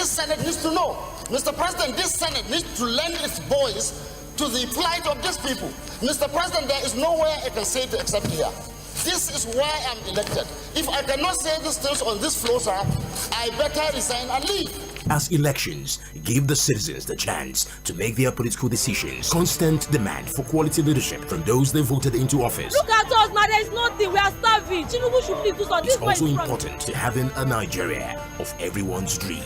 this Senate needs to know. Mr. President, this Senate needs to lend its voice to the plight of these people. Mr. President, there is nowhere I can say it except here. This is why I'm elected. If I cannot say these things on this floor, sir, I better resign and leave. As elections give the citizens the chance to make their political decisions, constant demand for quality leadership from those they voted into office. Look at us, man, there's nothing, we are starving. Tinubu should please do something. It's also important to having a Nigeria of everyone's dream.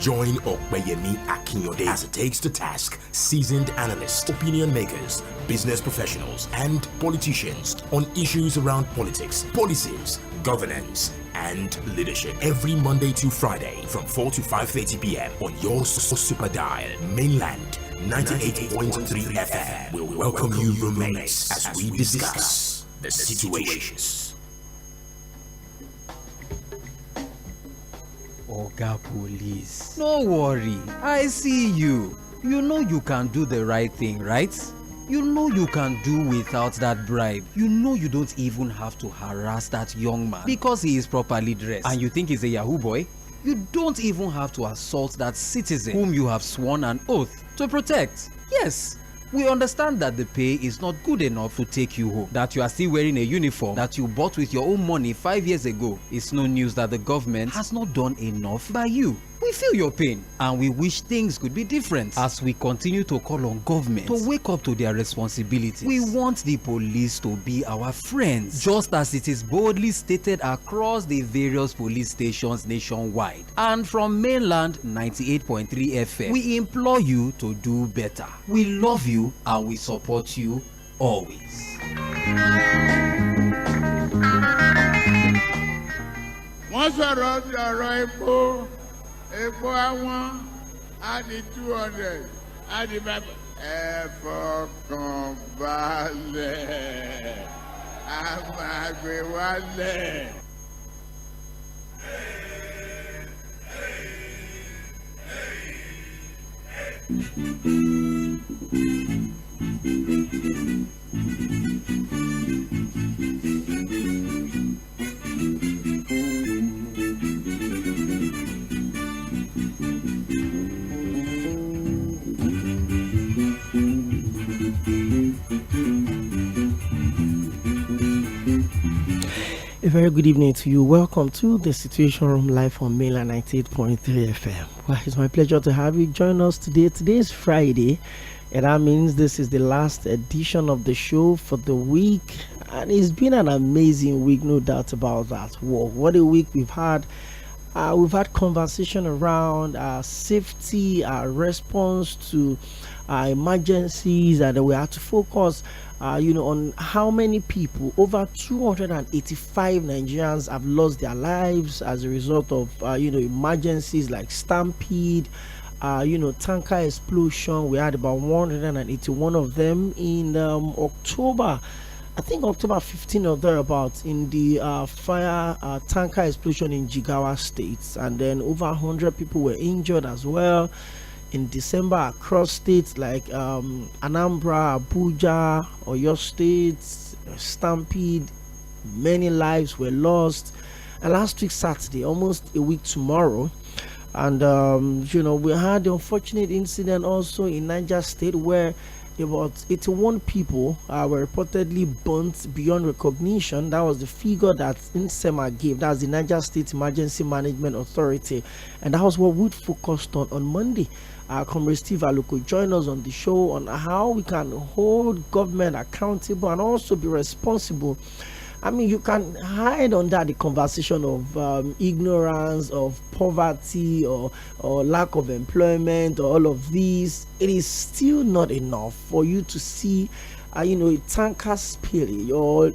Join Oᴘᴇyémi Akínyòdé as it takes to task seasoned analysts, opinion makers, business professionals, and politicians on issues around politics, policies, governance, and leadership every Monday to Friday from 4 to 5:30 p.m. on your super dial mainland 98.3 FM. We'll welcome you roommates as we discuss the situations. Oga Police, no worry, I see you. You know you can do the right thing, right? You know you can do without that bribe. You know you don't even have to harass that young man because he is properly dressed. And you think he's a Yahoo boy? You don't even have to assault that citizen whom you have sworn an oath to protect. Yes, we understand that the pay is not good enough to take you home. That you are still wearing a uniform that you bought with your own money 5 years ago. It's no news that the government has not done enough by you. We feel your pain and we wish things could be different as we continue to call on government to wake up to their responsibilities. We want the police to be our friends, just as it is boldly stated across the various police stations nationwide. And from mainland 98.3 FM, we implore you to do better. We love you and we support you always. Epo àwọn á di 200 á di 500. Ẹ fọkàn balẹ̀, a máa gbé wálẹ̀. A very good evening to you. Welcome to the Situation Room live on mainland 98.3 FM. Well, it's my pleasure to have you join us today. Today is Friday, and that means this is the last edition of the show for the week. And it's been an amazing week, no doubt about that. Whoa, what a week we've had. We've had conversation around safety, response to emergencies, and we had to focus on how many people, over 285 Nigerians have lost their lives as a result of emergencies like stampede, tanker explosion. We had about 181 of them in October. I think October 15 or thereabouts, in the fire tanker explosion in Jigawa State, and then over 100 people were injured as well in December across states like Anambra, Abuja, Oyo State, stampede. Many lives were lost. And last week Saturday, almost a week tomorrow, and we had the unfortunate incident also in Niger State where about 81 people were reportedly burnt beyond recognition. That was the figure that NSEMA gave. That's the Niger State Emergency Management Authority, and that was what we focused on Monday. Comrade Steve Aluko joined us on the show on how we can hold government accountable and also be responsible. I mean, you can hide under the conversation of ignorance, of poverty, or lack of employment, or all of these. It is still not enough for you to see, a tanker spill or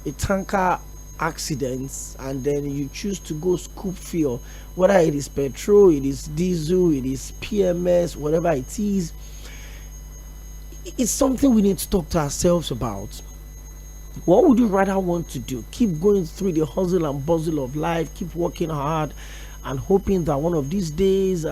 a tanker accidents, and then you choose to go scoop fuel, whether it is petrol, it is diesel, it is PMS, whatever it is. It's something we need to talk to ourselves about. What would you rather want to do? Keep going through the hustle and bustle of life, keep working hard and hoping that one of these days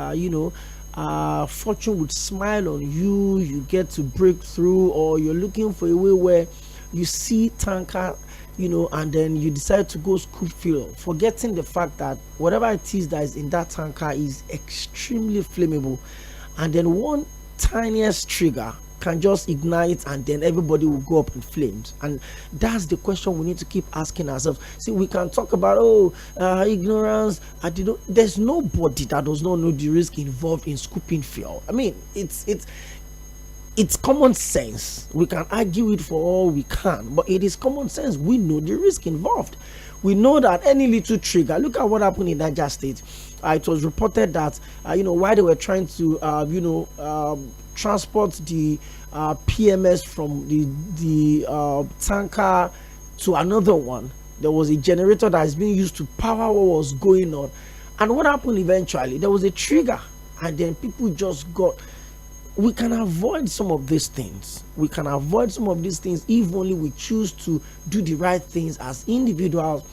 fortune would smile on you, you get to break through, or you're looking for a way where you see tanker and then you decide to go scoop fuel, forgetting the fact that whatever it is that is in that tanker is extremely flammable, and then one tiniest trigger can just ignite and then everybody will go up in flames. And that's the question we need to keep asking ourselves. See, we can talk about ignorance. There's nobody that does not know the risk involved in scooping fuel. I mean, it's common sense. We can argue it for all we can, but it is common sense. We know the risk involved. We know that any little trigger, look at what happened in Niger State. It was reported that while they were trying to transport the PMS from the tanker to another one, there was a generator that is being used to power what was going on. And what happened eventually? There was a trigger, and then people just got. We can avoid some of these things. We can avoid some of these things if only we choose to do the right things as individuals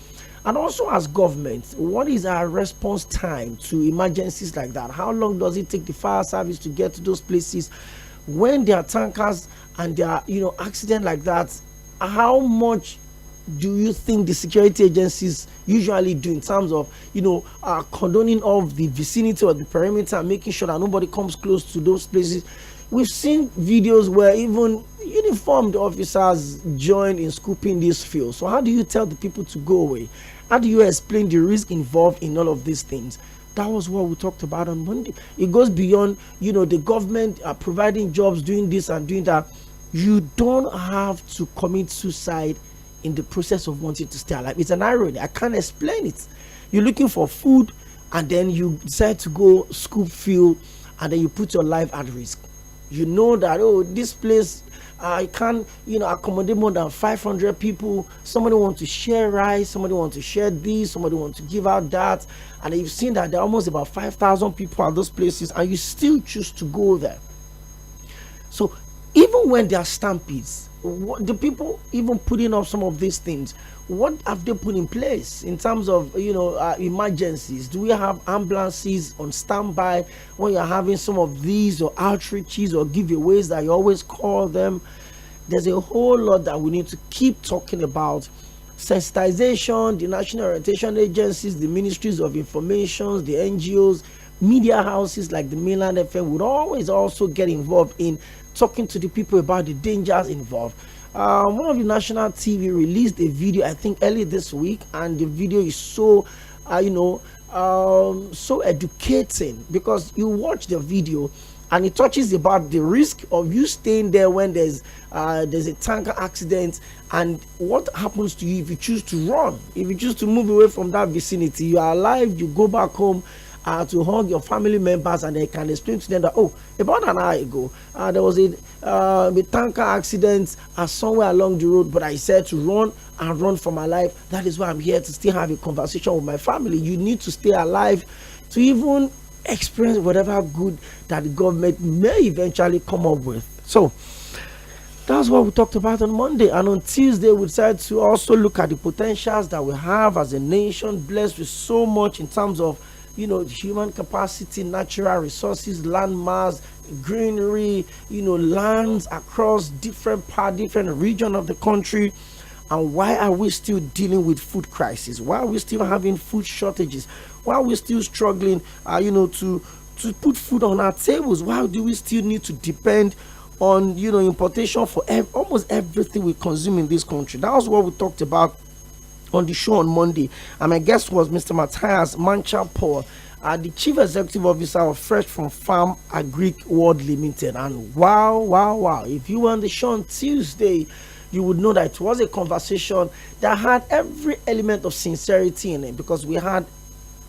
and also as government. What is our response time to emergencies like that? How long does it take the fire service to get to those places when there are tankers and there are accident like that? How much do you think the security agencies usually do in terms of condoning of the vicinity or the perimeter and making sure that nobody comes close to those places? We've seen videos where even uniformed officers join in scooping this fuel. So how do you tell the people to go away? How do you explain the risk involved in all of these things? That was what we talked about on Monday. It goes beyond the government providing jobs, doing this and doing that. You don't have to commit suicide in the process of wanting to stay alive. It's an irony. I can't explain it. You're looking for food and then you decide to go scoop fuel and then you put your life at risk. You know that, this place, I can't, accommodate more than 500 people. Somebody wants to share rice. Somebody wants to share this. Somebody wants to give out that. And you've seen that there are almost about 5,000 people at those places and you still choose to go there. So even when there are stampedes, the people even putting up some of these things, what have they put in place in terms of emergencies? Do we have ambulances on standby when you're having some of these or outreaches or giveaways that you always call them? There's a whole lot that we need to keep talking about. Sensitization, the national orientation agencies, the ministries of information, the NGOs, media houses like the Mainland FM would always also get involved in talking to the people about the dangers involved. One of the national TV released a video, I think early this week, and the video is so so educating, because you watch the video and it touches about the risk of you staying there when there's a tanker accident, and what happens to you if you choose to run, if you choose to move away from that vicinity. You are alive, you go back home to hug your family members, and they can explain to them that, about an hour ago there was a tanker accident somewhere along the road, but I said to run for my life. That is why I'm here, to still have a conversation with my family. You need to stay alive to even experience whatever good that the government may eventually come up with. So that's what we talked about on Monday. And on Tuesday, we decided to also look at the potentials that we have as a nation, blessed with so much in terms of human capacity, natural resources, land mass, greenery, lands across different regions of the country. And why are we still dealing with food crisis? Why are we still having food shortages? Why are we still struggling to put food on our tables? Why do we still need to depend on importation for almost everything we consume in this country? That was what we talked about on the show on Monday, and my guest was Mr. Matthias Mancha-Paul, the Chief Executive Officer of Fresh from Farm Agric World Limited. And wow, if you were on the show on Tuesday, you would know that it was a conversation that had every element of sincerity in it, because we had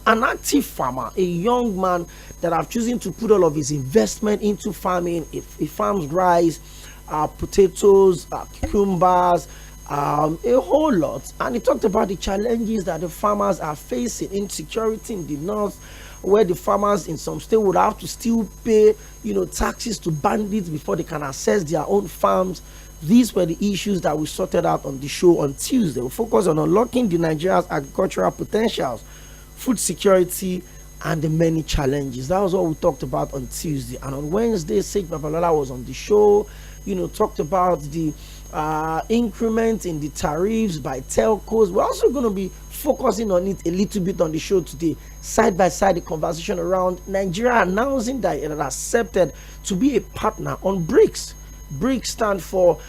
an active farmer, a young man that have chosen to put all of his investment into farming. He farms rice, potatoes, cucumbers, a whole lot. And he talked about the challenges that the farmers are facing, insecurity in the north, where the farmers in some state would have to still pay taxes to bandits before they can access their own farms. These were the issues that we sorted out on the show on Tuesday. We focused on unlocking the Nigeria's agricultural potentials, food security, and the many challenges. That was what we talked about on Tuesday. And on Wednesday, Sage Babalola was on the show talked about the increment in the tariffs by telcos. We're also going to be focusing on it a little bit on the show today, side by side the conversation around Nigeria announcing that it had accepted to be a partner on BRICS. BRICS stand for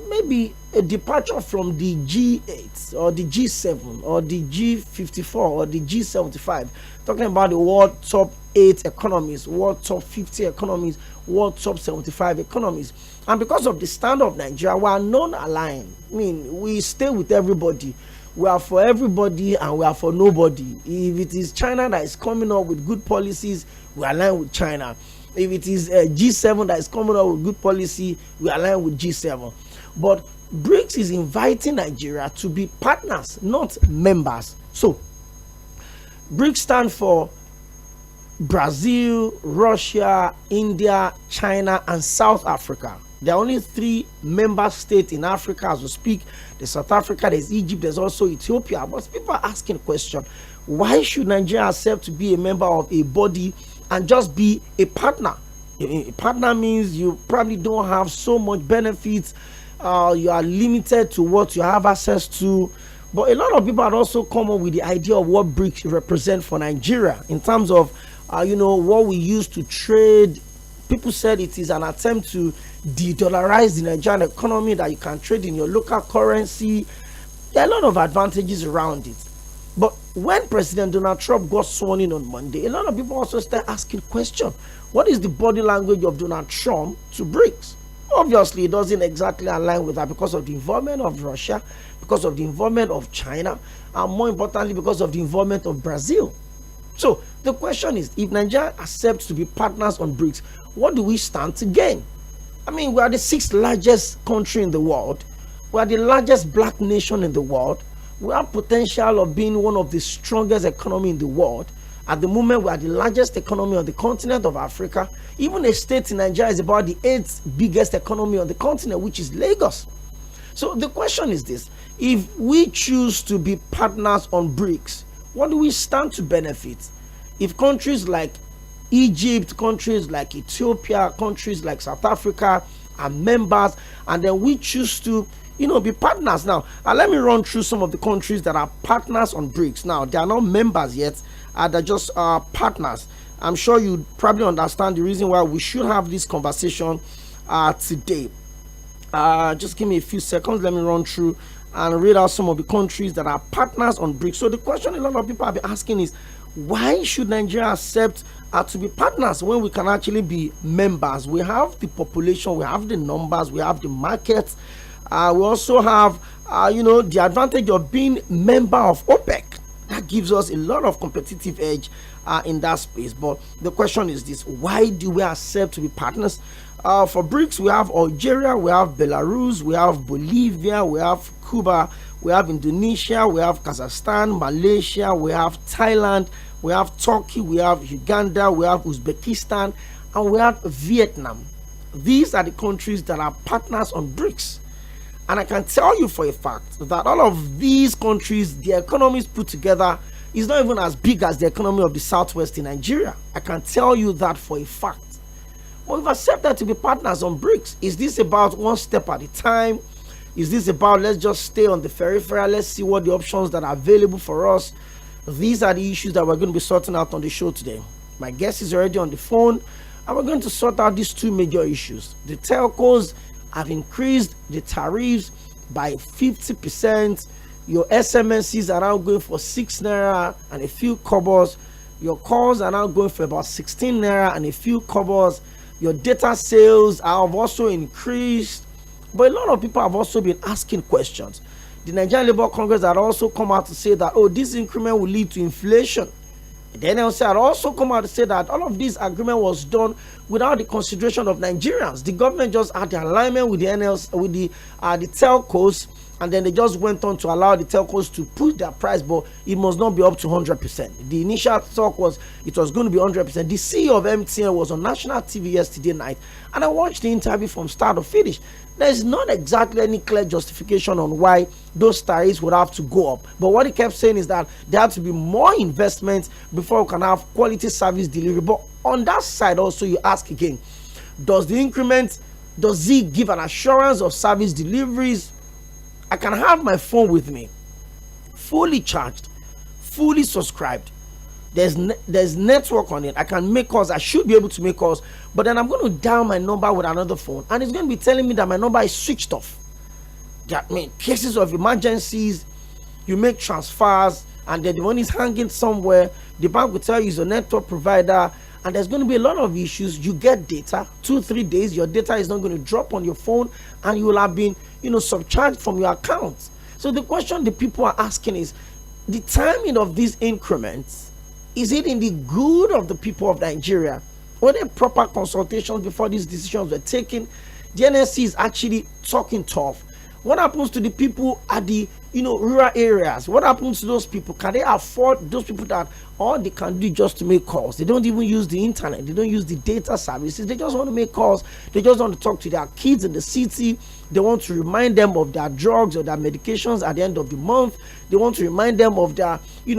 maybe a departure from the G8 or the G7 or the G54 or the G75, talking about the world top 8 economies, world top 50 economies, world top 75 economies. And because of the stand of Nigeria, we are non-aligned. I mean, we stay with everybody. We are for everybody and we are for nobody. If it is China that is coming up with good policies, we align with China. If it is G7 that is coming up with good policy, we align with G7. But BRICS is inviting Nigeria to be partners, not members. So, BRICS stand for Brazil, Russia, India, China, and South Africa. There are only 3 member states in Africa as we speak. There's South Africa, there's Egypt, there's also Ethiopia. But people are asking the question, why should Nigeria accept to be a member of a body and just be a partner? A partner means you probably don't have so much benefits. You are limited to what you have access to. But a lot of people had also come up with the idea of what BRICS represent for Nigeria in terms of what we use to trade. People said it is an attempt to de-dollarize the Nigerian economy, that you can trade in your local currency. There are a lot of advantages around it. But when President Donald Trump got sworn in on Monday, a lot of people also started asking questions. What is the body language of Donald Trump to BRICS? Obviously, it doesn't exactly align with that because of the involvement of Russia, because of the involvement of China, and more importantly, because of the involvement of Brazil. So the question is, if Nigeria accepts to be partners on BRICS, what do we stand to gain? I mean, we are the 6th largest country in the world. We are the largest black nation in the world. We have potential of being one of the strongest economy in the world. At the moment, we are the largest economy on the continent of Africa. Even a state in Nigeria is about the 8th biggest economy on the continent, which is Lagos. So the question is this: if we choose to be partners on BRICS, what do we stand to benefit? If countries like Egypt, countries like Ethiopia, countries like South Africa are members, and then we choose to be partners. Now, let me run through some of the countries that are partners on BRICS. Now, they are not members yet, they're just partners. I'm sure you probably understand the reason why we should have this conversation today. Just give me a few seconds. Let me run through and read out some of the countries that are partners on BRICS. So the question a lot of people have been asking is, why should Nigeria accept to be partners when we can actually be members? We have the population, we have the numbers, we have the markets. We also have, the advantage of being member of OPEC. That gives us a lot of competitive edge in that space. But the question is this: why do we accept to be partners? For BRICS, we have Algeria, we have Belarus, we have Bolivia, we have Cuba, we have Indonesia, we have Kazakhstan, Malaysia, we have Thailand, we have Turkey, we have Uganda, we have Uzbekistan, and we have Vietnam. These are the countries that are partners on BRICS. And I can tell you for a fact that all of these countries, their economies put together is not even as big as the economy of the Southwest in Nigeria. I can tell you that for a fact. But we've accepted to be partners on BRICS. Is this about one step at a time? Is this about let's just stay on the periphery, let's see what the options that are available for us? These are the issues that we're going to be sorting out on the show today. My guest is already on the phone, and we're going to sort out these 2 major issues. The telcos have increased the tariffs by 50%. Your SMSs are now going for 6 naira and a few kobos. Your calls are now going for about 16 naira and a few kobos. Your data sales have also increased. But a lot of people have also been asking questions. The Nigerian Labour Congress had also come out to say that, this increment will lead to inflation. The NLC had also come out to say that all of this agreement was done without the consideration of Nigerians. The government just had the alignment with the NLC, with the telcos, and then they just went on to allow the telcos to push their price, but it must not be up to 100%. The initial talk was it was going to be 100%. The CEO of MTN was on national TV yesterday night, and I watched the interview from start to finish. There's not exactly any clear justification on why those tariffs would have to go up. But what he kept saying is that there have to be more investment before we can have quality service delivery. But on that side also, you ask again, does the increment Does it give an assurance of service deliveries? I can have my phone with me, fully charged, fully subscribed. There's network on it. I can make calls. I should be able to make calls, but then I'm going to dial my number with another phone, and it's going to be telling me that my number is switched off. That means cases of emergencies, you make transfers, and then the money is hanging somewhere. The bank will tell you it's a network provider, and there's going to be a lot of issues. You get data 2-3 days, your data is not going to drop on your phone, and you will have been, subcharged from your account. So the question the people are asking is, the timing of these increments, is it in the good of the people of Nigeria? Were there proper consultations before these decisions were taken? The NSC is actually talking tough. What happens to the people at the rural areas? What happens to those people? Can they afford those people that all they can do just to make calls? They don't even use the internet. They don't use the data services. They just want to make calls. They just want to talk to their kids in the city. They want to remind them of their drugs or their medications at the end of the month. They want to remind them of their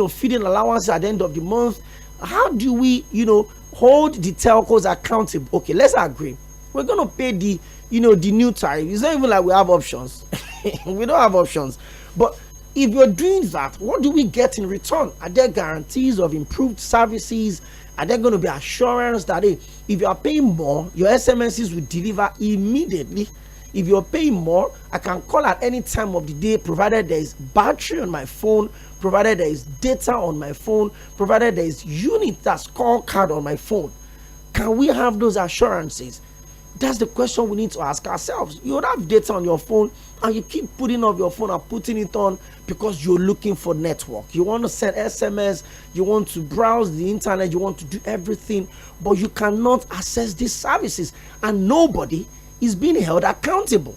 feeding allowance at the end of the month. How do we hold the telcos accountable? Okay, let's agree. We're going to pay the new tariff. It's not even like we have options. We don't have options. But if you're doing that, what do we get in return? Are there guarantees of improved services? Are there going to be assurance that if you are paying more, your SMSs will deliver immediately? If you're paying more, I can call at any time of the day, provided there is battery on my phone, provided there is data on my phone, provided there is unit, that's call card on my phone. Can we have those assurances? That's the question we need to ask ourselves. You would have data on your phone, and you keep putting off your phone and putting it on because you're looking for network. You want to send SMS, you want to browse the internet, you want to do everything, but you cannot access these services, and nobody is being held accountable.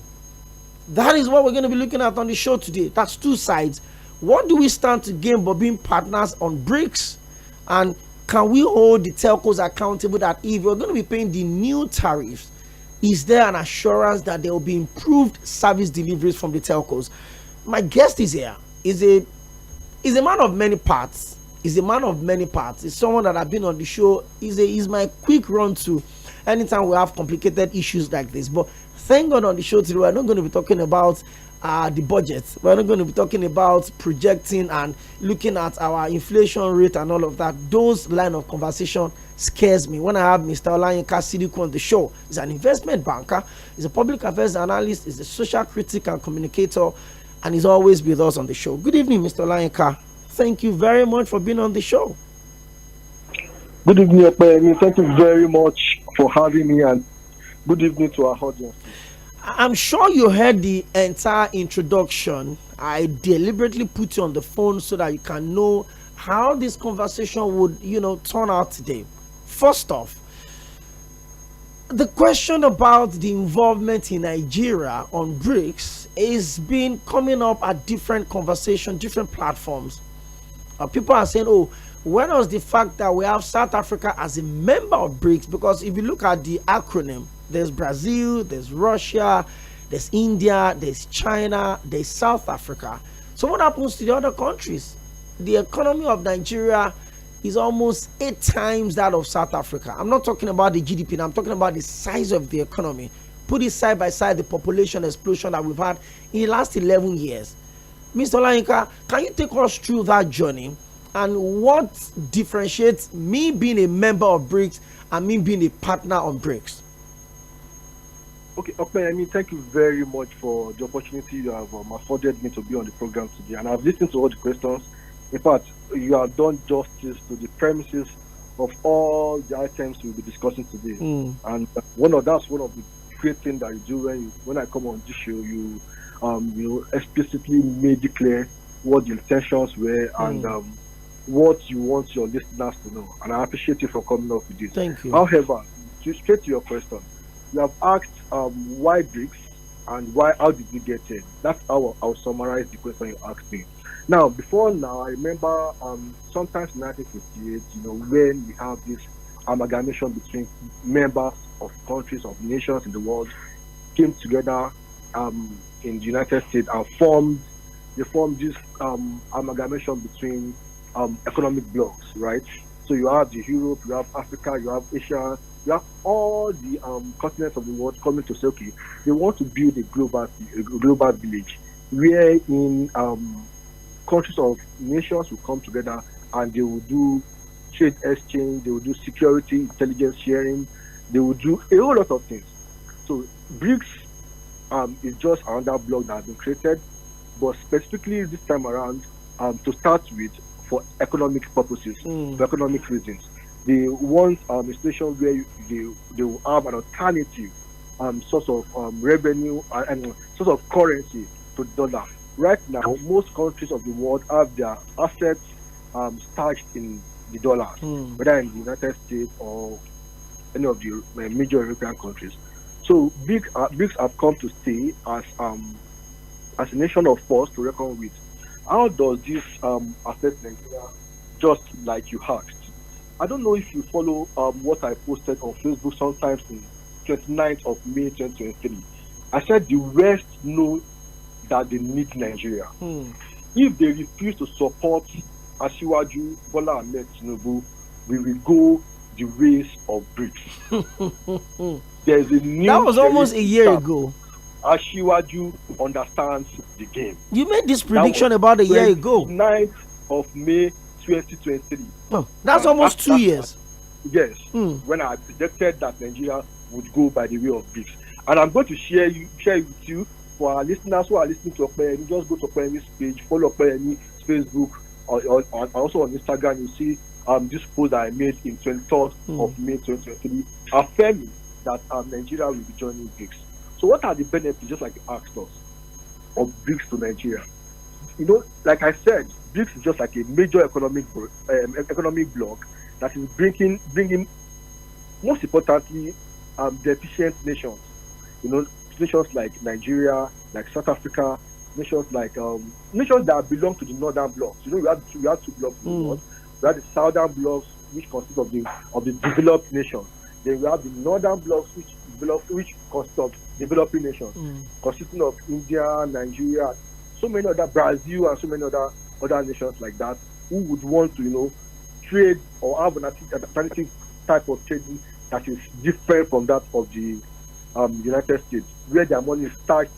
That is what we're going to be looking at on the show today. That's two sides. What do we stand to gain by being partners on BRICS? And can we hold the telcos accountable that if you're going to be paying the new tariffs, is there an assurance that there will be improved service deliveries from the telcos? My guest is here. Is a man of many parts. Is a man of many parts. Is someone that I've been on the show. Is my quick run to anytime we have complicated issues like this. But thank God on the show today, we're not going to be talking about the budget. We're not going to be talking about projecting and looking at our inflation rate and all of that. Those line of conversation scares me. When I have Mr. 𝐿 on the show, he's an investment banker, he's a public affairs analyst, he's a social critic and communicator, and he's always with us on the show. Good evening, Mr. 𝐿. Thank you very much for being on the show. Good evening, 𝐿. Thank you very much for having me, and good evening to our audience. I'm sure you heard the entire introduction. I deliberately put you on the phone so that you can know how this conversation would, turn out today. First off, the question about the involvement in Nigeria on BRICS is been coming up at different conversations, different platforms. People are saying, oh, where was the fact that we have South Africa as a member of BRICS? Because if you look at the acronym, there's Brazil, there's Russia, there's India, there's China, there's South Africa. So what happens to the other countries? The economy of Nigeria is almost 8 times that of South Africa. I'm not talking about the GDP, I'm talking about the size of the economy. Put it side by side, the population explosion that we've had in the last 11 years. Mr. 𝐿, can you take us through that journey and what differentiates me being a member of BRICS and me being a partner on BRICS? Okay, 𝐿, thank you very much for the opportunity you have afforded me to be on the program today. And I've listened to all the questions. In fact, you have done justice to the premises of all the items we'll be discussing today. And that's one of the great things that you do when I come on this show. You explicitly made it clear what the intentions were and what you want your listeners to know. And I appreciate you for coming up with this. Thank you. However, straight to your question, you have asked why BRICS and how did we get here? That's how I'll summarize the question you asked me. Now, I remember sometimes in 1958, when we have this amalgamation between members of countries, of nations in the world, came together in the United States and formed this amalgamation between economic blocks, right? So you have the Europe, you have Africa, you have Asia, you have all the continents of the world coming to say, okay, they want to build a global village wherein countries of nations will come together and they will do trade exchange, they will do security, intelligence sharing, they will do a whole lot of things. So BRICS is just another block that has been created, but specifically this time around, to start with, for economic purposes, for economic reasons. They want a situation where they will have an alternative source of revenue and source of currency to the dollar. Right now, most countries of the world have their assets stashed in the dollars, whether in the United States or any of the major European countries. So BRICS have come to stay as a nation of force to reckon with. How does this affect Nigeria? Just like you asked. I don't know if you follow what I posted on Facebook sometimes in 29th of May 2023. I said the West know that they need Nigeria. If they refuse to support Asiwaju Bola Ahmed Tinubu, we will go the ways of BRICS. There's a new. That was almost a year ago. Asiwaju understands the game. You made this prediction about a year ago. 9th of May 2023. Oh, that's almost 2 years. Yes, when I predicted that Nigeria would go by the way of BRICS. And I'm going to share it with you. For our listeners who are listening to Oᴑ, just go to Oᴑ's page, follow Oᴑ's Facebook, or also on Instagram. You see this post that I made in 23rd of May 2023, affirming that Nigeria will be joining BRICS. So what are the benefits, just like you asked us, of BRICS to Nigeria? You know, like I said, BRICS is just like a major economic bloc that is bringing most importantly, deficient nations. You know, nations like Nigeria, like South Africa, nations like nations that belong to the northern blocks. You know, we have two blocks in the world. We have the southern blocks, which consist of the developed nations. Then we have the northern blocks, which consist of developing nations, consisting of India, Nigeria, so many other, Brazil, and so many other nations like that, who would want to, trade or have an alternative type of trading that is different from that of the United States, where their money is stashed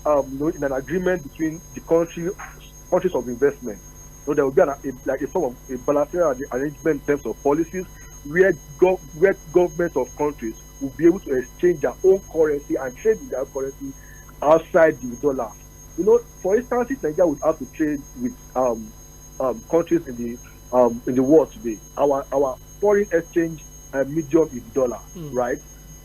in an agreement between the countries of investment. So there will be a form of a bilateral arrangement in terms of policies where governments of countries will be able to exchange their own currency and trade with their own currency outside the dollar. You know, for instance, if Nigeria would have to trade with countries in the world today, our foreign exchange medium is dollar, right?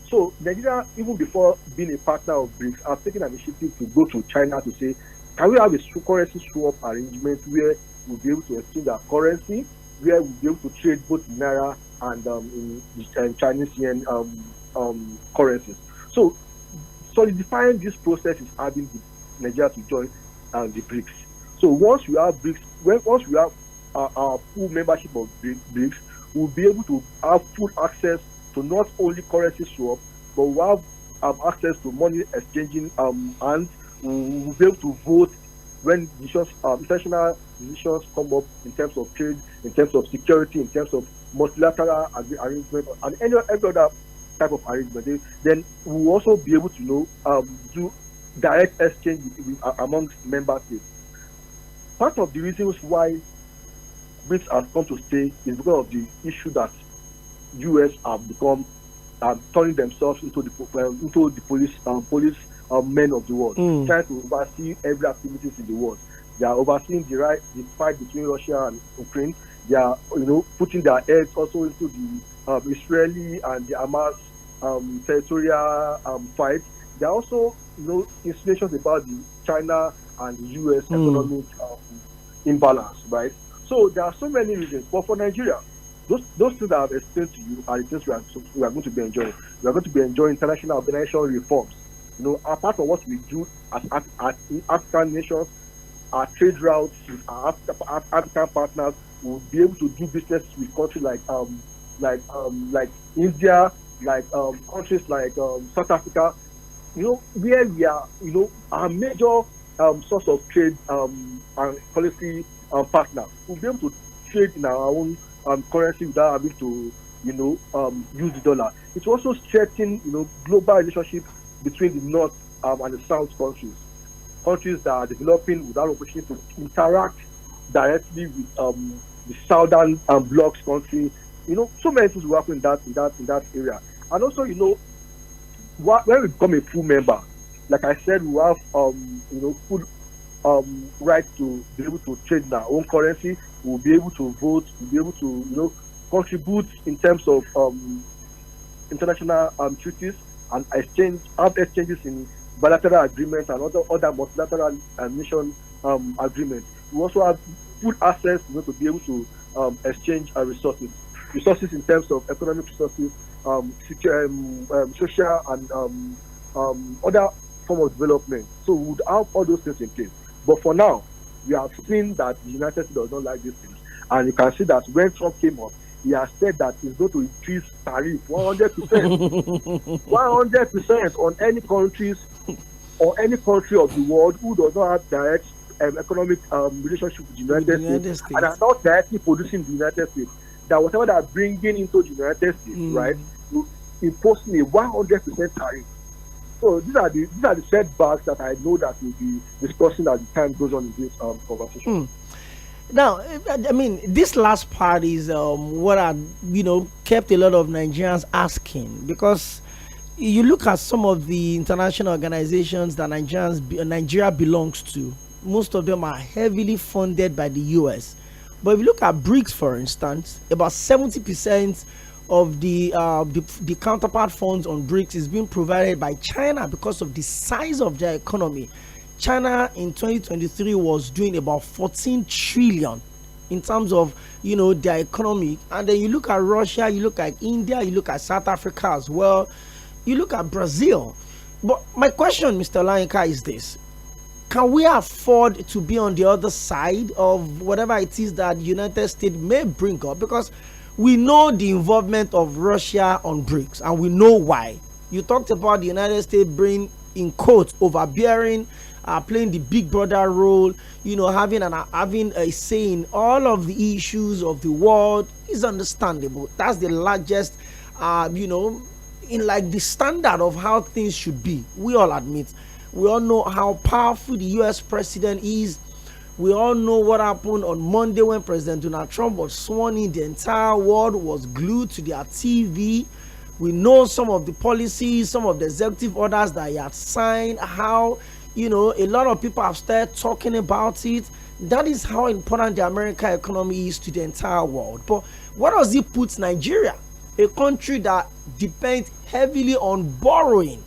So Nigeria, even before being a partner of BRICS, has taken an initiative to go to China to say, can we have a currency swap arrangement where we'll be able to exchange our currency, where we'll be able to trade both in Naira and in Chinese yen currencies. So solidifying this process is having Nigeria to join the BRICS. So once we have BRICS, once we have our full membership of BRICS, we'll be able to have full access to not only currency swap, but we'll have access to money exchanging and we'll be able to vote when international decisions come up in terms of trade, in terms of security, in terms of multilateral arrangement, and every other type of arrangement. Then we'll also be able to do direct exchange amongst member states. Part of the reasons why BRICS has come to stay is because of the issue that US have become turning themselves into the police men of the world, trying to oversee every activities in the world. They are overseeing the fight between Russia and Ukraine. They are, putting their heads also into the Israeli and the Hamas territorial fight. There are also, insinuations about the China and the US economic imbalance, right? So there are so many reasons. But for Nigeria, those things that I've explained to you are the things we are going to be enjoying. We are going to be enjoying international organizational reforms. Apart from what we do as African nations, our trade routes with our African partners, will be able to do business with countries like India, like countries like South Africa, where we are, our major source of trade and policy partner. We'll be able to trade in our own currency without having to use the dollar. It will also strengthen, global relationship between the North and the South countries that are developing without opportunity to interact directly with the Southern bloc's country. So many things will happen in that area. And also, when we become a full member, like I said, we have full right to be able to trade in our own currency. We'll be able to vote. We'll be able to contribute in terms of international treaties and have exchanges in bilateral agreements and other multilateral mission agreements. We also have full access to be able to exchange our resources in terms of economic resources, social and other form of development. So we would have all those things in place. But for now, we have seen that the United States does not like these things. And you can see that when Trump came up, he has said that he's going to increase tariff 100%. 100% on any countries or any country of the world who does not have direct economic relationship with the United States and are not directly producing the United States. That whatever they are bringing into the United States, right, imposing a 100% tariff. So these are the setbacks that I know that we'll be discussing as the time goes on in this conversation. Now, I mean, this last part is what I, kept a lot of Nigerians asking, because you look at some of the international organizations that Nigeria belongs to. Most of them are heavily funded by the US. But if you look at BRICS, for instance, about 70% of the counterpart funds on BRICS is being provided by China because of the size of their economy. China in 2023 was doing about 14 trillion in terms of their economy. And then you look at Russia, you look at India, you look at South Africa as well, you look at Brazil. But my question, Mr. Olayinka, is this: can we afford to be on the other side of whatever it is that the United States may bring up? Because we know the involvement of Russia on BRICS, and we know why. You talked about the United States being, in quotes, overbearing, playing the big brother role, having a say in all of the issues of the world is understandable. That's the largest, in like the standard of how things should be. We all admit. We all know how powerful the US president is. We all know what happened on Monday when President Donald Trump was sworn in. The entire world was glued to their TV. We know some of the policies, some of the executive orders that he had signed, how, a lot of people have started talking about it. That is how important the American economy is to the entire world. But what does it put Nigeria, a country that depends heavily on borrowing,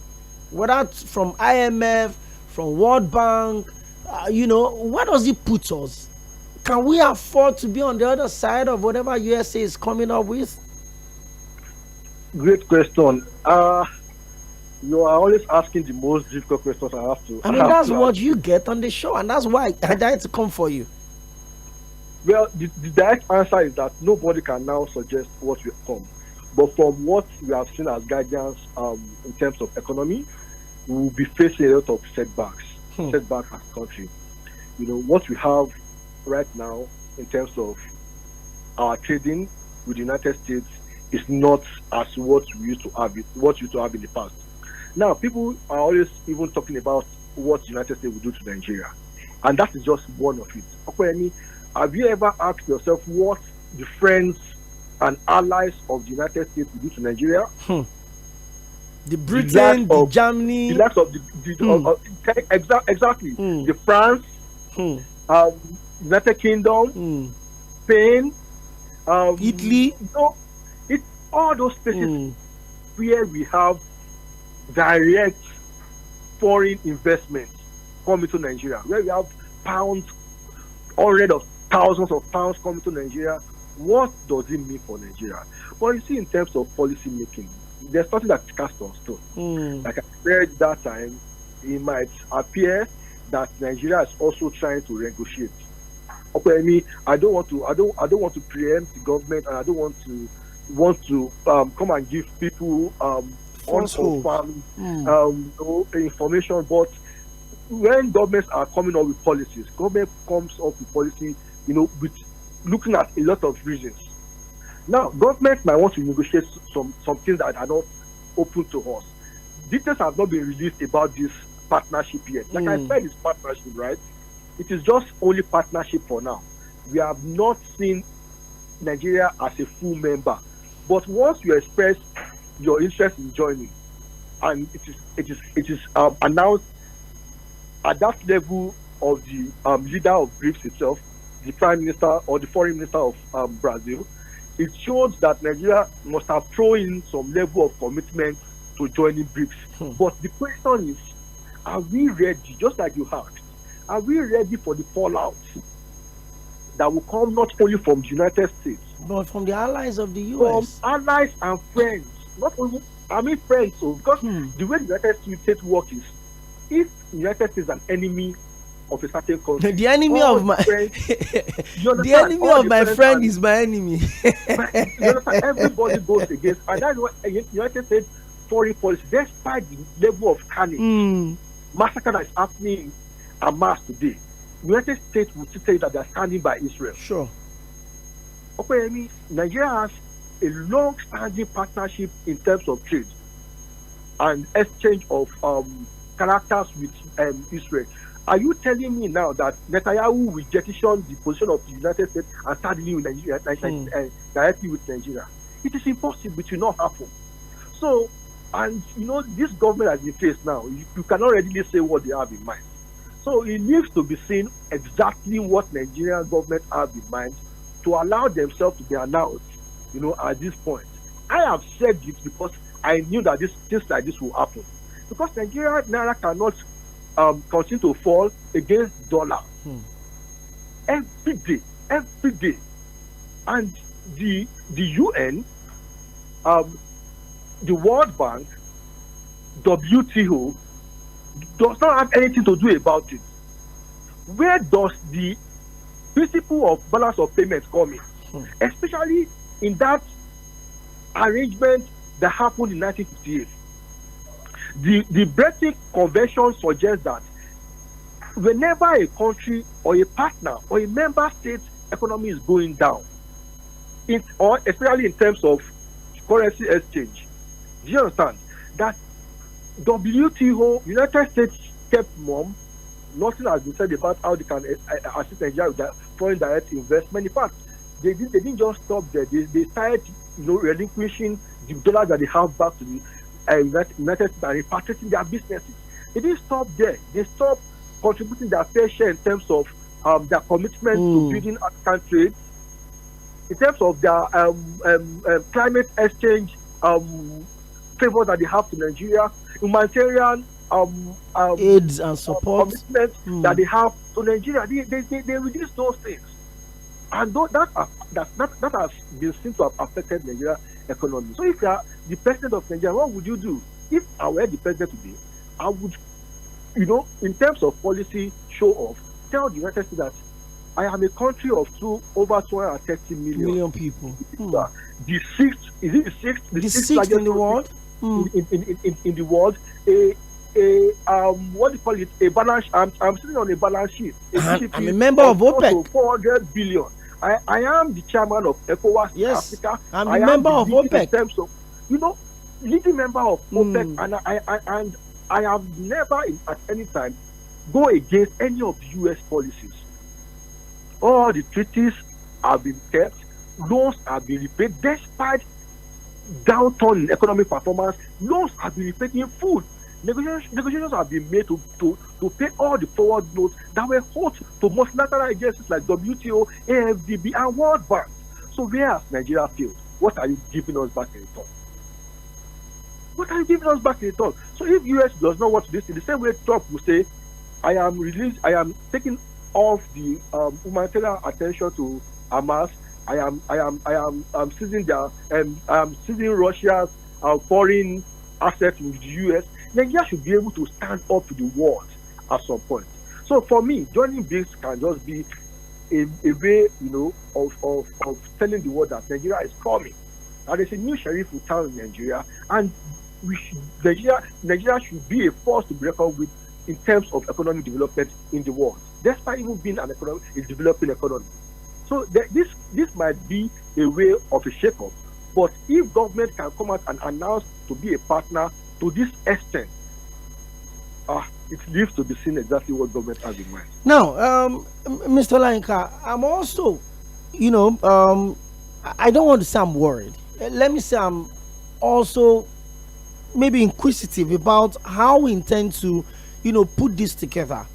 whether from IMF, from World Bank, what does it put us? Can we afford to be on the other side of whatever USA is coming up with? Great question. You are always asking the most difficult questions I have to. That's what you get on the show, and that's why I had to come for you. Well, the direct answer is that nobody can now suggest what will come. But from what we have seen as guidance in terms of economy, we will be facing a lot of setbacks as a country. What we have right now in terms of our trading with the United States is not as what we used to have in the past. Now, people are always even talking about what the United States will do to Nigeria, and that is just one of it. Okoyemi, have you ever asked yourself what the friends and allies of the United States will do to Nigeria? The Britain, the Germany, the likes of exactly the France, United Kingdom, Spain, Italy. It's all those places where we have direct foreign investment coming to Nigeria, where we have pounds, hundreds of thousands of pounds coming to Nigeria. What does it mean for Nigeria? Well, you see, in terms of policy making, there's something that's cast on stone. Like I said that time, it might appear that Nigeria is also trying to negotiate. Okay, I don't want to preempt the government, and I don't want to come and give people unconfirmed information. But when governments are coming up with policies, government comes up with policy, with looking at a lot of reasons. Now, government might want to negotiate some things that are not open to us. Details have not been released about this partnership yet. Like I said, it's partnership, right? It is just only partnership for now. We have not seen Nigeria as a full member. But once you express your interest in joining, and it is announced at that level of the leader of BRICS itself, the Prime Minister or the Foreign Minister of Brazil, it shows that Nigeria must have thrown in some level of commitment to joining BRICS. But the question is, are we ready, just like you asked, are we ready for the fallout that will come not only from the United States, but from the allies of the US? From allies and friends. Not only, I mean friends, so because the way the United States work is, if the United States is an enemy of a certain country, the enemy of my friend, the enemy of my friend is my enemy. Everybody goes against, and that's why the United States foreign policy, despite the level of carnage, massacre that is happening in Hamas today, the United States will still say that they are standing by Israel. Sure. Okay, I mean, Nigeria has a long-standing partnership in terms of trade and exchange of characters with Israel. Are you telling me now that Netanyahu will jettison the position of the United States and start dealing with Nigeria directly with Nigeria? It is impossible. It will not happen. So, and you know, this government has been faced now. You cannot readily say what they have in mind. So it needs to be seen exactly what Nigerian government have in mind to allow themselves to be announced, you know, at this point. I have said it because I knew that things like this will happen. Because Nigeria Naira cannot continue to fall against dollar every day. And the UN, the World Bank, WTO, does not have anything to do about it. Where does the principle of balance of payments come in? Especially in that arrangement that happened in 1958. The Bretton Convention suggests that whenever a country or a partner or a member state economy is going down, or especially in terms of currency exchange, do you understand that WTO, United States kept mum? Nothing has been said about how they can assist Nigeria with foreign direct investment. In fact, they didn't just stop there. They started, you know, relinquishing the dollars that they have back to the United States and repatriating their businesses. They didn't stop there. They stopped contributing their fair share in terms of their commitment to building African trade, in terms of their climate exchange favor that they have to Nigeria, humanitarian aids and support commitment that they have to Nigeria. They reduce those things, and that has been seen to have affected Nigeria economy. So if you are the president of Nigeria, what would you do? If I were the president today, I would, you know, in terms of policy show off, tell the United States that I am a country of over 230 million people. The sixth, is it the sixth? The sixth in the world? In the world, what do you call it? A balance. I'm sitting on a balance sheet. I'm a member of OPEC. 400 billion. I am the chairman of ECOWAS Africa. I'm a member of OPEC. In terms of, you know, leading member of OPEC, and I have never at any time go against any of the US policies. All the treaties have been kept, loans have been repaid, despite downturn in economic performance. Loans have been repaid in full. Negotiations have been made to pay all the forward notes that were owed to multilateral agencies like WTO, AFDB, and World Bank. So where has Nigeria failed? What are you giving us back in return? What are you giving us back in return? So if US does not want to do this, in the same way Trump will say, I am taking off the humanitarian attention to Hamas. I am seizing Russia's foreign assets in the US. Nigeria should be able to stand up to the world at some point. So for me, joining BRICS can just be a way, you know, of telling the world that Nigeria is coming. And there's a new sheriff in town in Nigeria, and Nigeria should be a force to be reckoned with in terms of economic development in the world, despite even being a developing economy. So this might be a way of a shake-up. But if government can come out and announce to be a partner to this extent, it leaves to be seen exactly what government has in mind. Now, Mr. Lainka, I'm also, I don't want to say I'm worried. Let me say I'm also maybe inquisitive about how we intend to, put this together.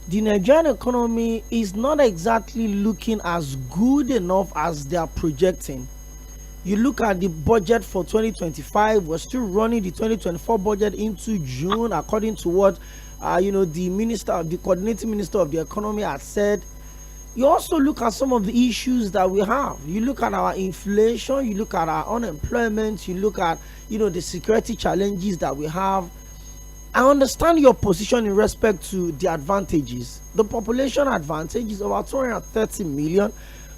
The Nigerian economy is not exactly looking as good enough as they are projecting. You look at the budget for 2025, we're still running the 2024 budget into June, according to what the coordinating minister of the economy has said. You also look at some of the issues that we have. You look at our inflation, you look at our unemployment, you look at the security challenges that we have. I understand your position in respect to the advantages. The population advantage is about 230 million.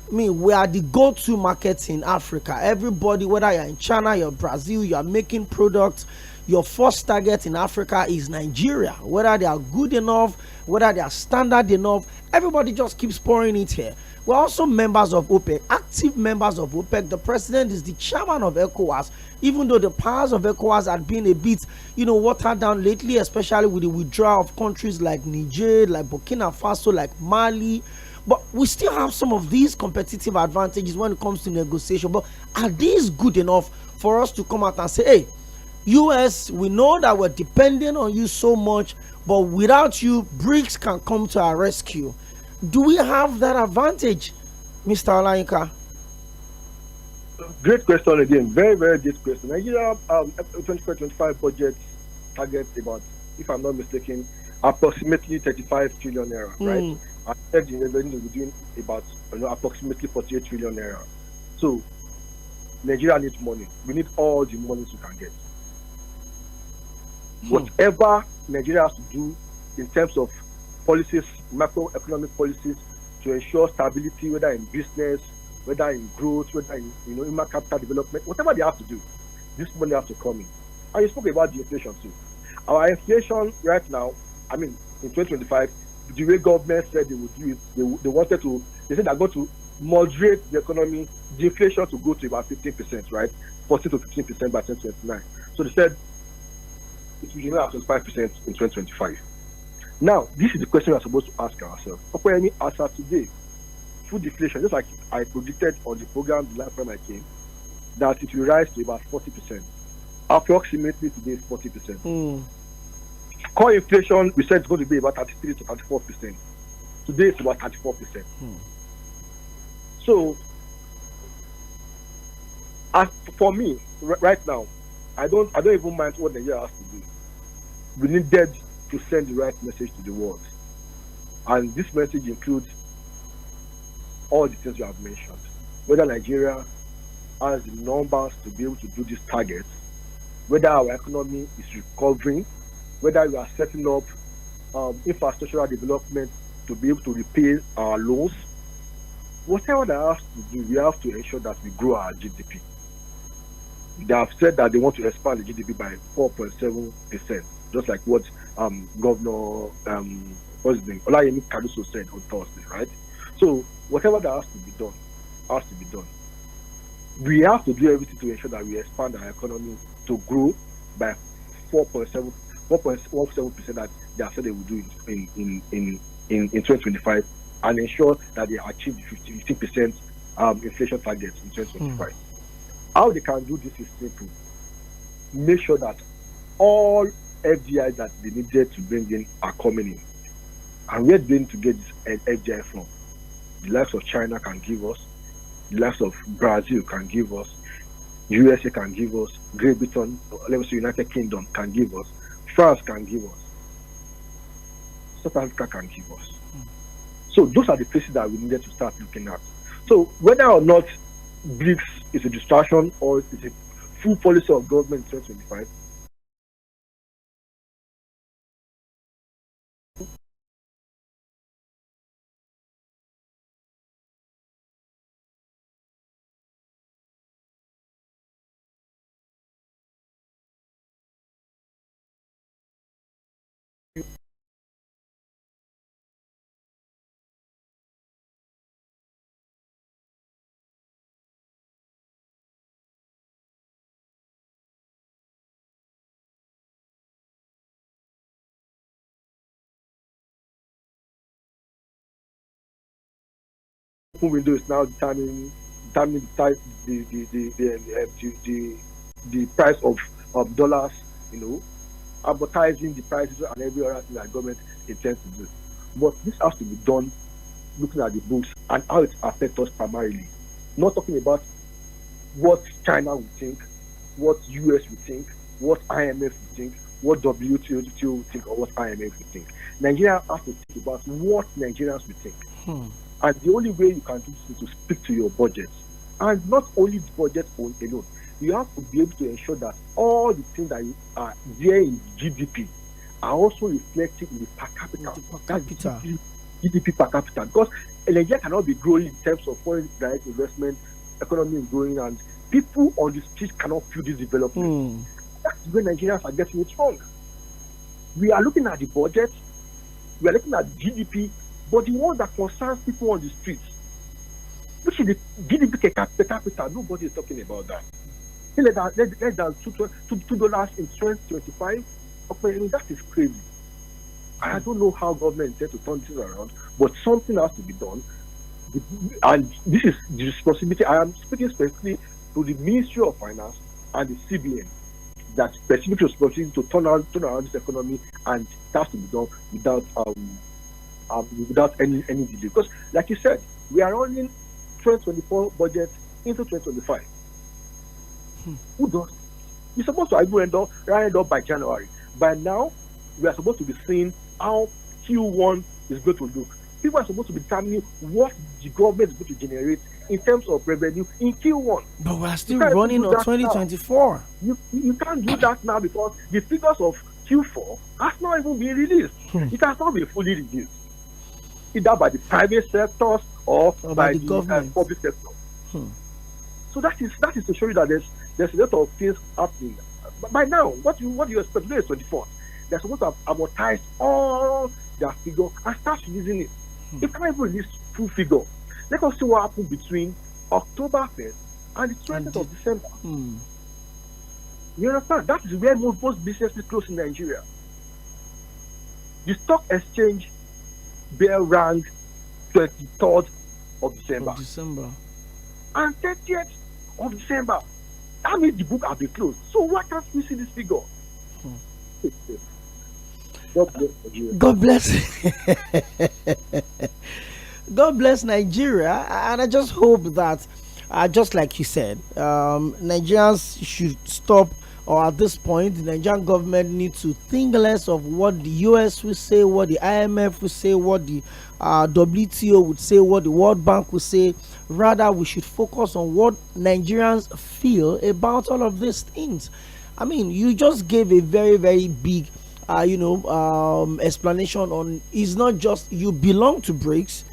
I mean, we are the go-to market in Africa. Everybody, whether you're in China, you're Brazil, you're making products, your first target in Africa is Nigeria. Whether they are good enough, whether they are standard enough, everybody just keeps pouring it here. We're also members of OPEC, active members of OPEC. The president is the chairman of ECOWAS, even though the powers of ECOWAS had been a bit, watered down lately, especially with the withdrawal of countries like Niger, like Burkina Faso, like Mali. But we still have some of these competitive advantages when it comes to negotiation. But are these good enough for us to come out and say, hey, US, we know that we're depending on you so much, but without you, BRICS can come to our rescue? Do we have that advantage, Mr. Olayinka? Great question again. Very, very good question. Nigeria 24-25 budget targets about, if I'm not mistaken, approximately 35 trillion naira, right? I said the revenue will be doing about approximately 48 trillion naira. So Nigeria needs money. We need all the money we can get. Whatever Nigeria has to do in terms of policies, macroeconomic policies, to ensure stability, whether in business, whether in growth, whether in human capital development, whatever they have to do, this money has to come in. And you spoke about the inflation too. Our inflation right now, I mean, in 2025, the way government said they would do it, they said they're going to moderate the economy, the inflation to go to about 15%, right? 14 to 15% by 2029. So they said it will remain at 25% in 2025. Now, this is the question we're supposed to ask ourselves. As of today, food deflation, just like I predicted on the program the last time I came, that it will rise to about 40%. Approximately today is 40%. Core inflation, we said it's going to be about 33 to 34%. Today it's about 34%. So, as for me, right now, I don't even mind what Nigeria has to do. We needed to send the right message to the world. And this message includes all the things you have mentioned. Whether Nigeria has the numbers to be able to do these targets, whether our economy is recovering, whether we are setting up infrastructural development to be able to repay our loans, whatever that has to do, we have to ensure that we grow our GDP. They have said that they want to expand the GDP by 4.7%, just like what Governor Olayemi said on Thursday, right? So whatever that has to be done, has to be done. We have to do everything to ensure that we expand our economy to grow by 4.17% that they have said they will do in 2025, and ensure that they achieve the 15% inflation target in 2025. How they can do this is simple. Make sure that all FDI that they needed to bring in are coming in. And we're going to get this FDI from. The likes of China can give us, the likes of Brazil can give us, USA can give us, Great Britain, let me say United Kingdom can give us, France can give us, South Africa can give us. So those are the places that we needed to start looking at. So whether or not BRICS is a distraction or it's a full policy of government in 2025, open window is now determining the price of dollars, advertising the prices and every other thing that government intends to do. But this has to be done looking at the books and how it affects us primarily. Not talking about what China would think, what US would think, what IMF would think, what WTO would think, or what IMF would think. Nigeria has to think about what Nigerians would think. And the only way you can do this is to speak to your budget. And not only the budget alone. You have to be able to ensure that all the things that are there in GDP are also reflected in the per capita. GDP per capita. Because Nigeria cannot be growing in terms of foreign direct investment, economy is growing, and people on the street cannot feel this development. That's where Nigerians are getting it wrong. We are looking at the budget, we are looking at the GDP, but the one that concerns people on the streets, which is the GDP per capita, nobody is talking about that. Less than $2 in 2025, that is crazy. I don't know how government intends to turn this around, but something has to be done. And this is the responsibility. I am speaking specifically to the Ministry of Finance and the CBN, that specific responsibility to turn around this economy, and it has to be done without any delay. Because, like you said, we are running 2024 budget into 2025. Who does? You're supposed to end up by January. By now, we are supposed to be seeing how Q1 is going to look. People are supposed to be determining what the government is going to generate in terms of revenue in Q1. But we're still running on 2024. You can't do that now because the figures of Q4 has not even been released. It has not been fully released, either by the private sectors or by the government, public sector. So that is to show you that there's a lot of things happening. But by now, what do you expect? Today is 24th. They're supposed to have amortized all their figure and start releasing it. They can't even release full figure. Let us see what happened between October 1st and the 20th of December. You understand? That is where most businesses close in Nigeria. The stock exchange bell rang 23rd of December. And 30th of December. That means the book has been closed. So why can't we see this figure? God bless. God bless Nigeria. And I just hope that, just like you said, Nigerians should stop, or at this point, the Nigerian government needs to think less of what the US will say, what the IMF will say, what the WTO would say, what the World Bank will say. Rather, we should focus on what Nigerians feel about all of these things. I mean, you just gave a very, very big, explanation on, it's not just you belong to BRICS.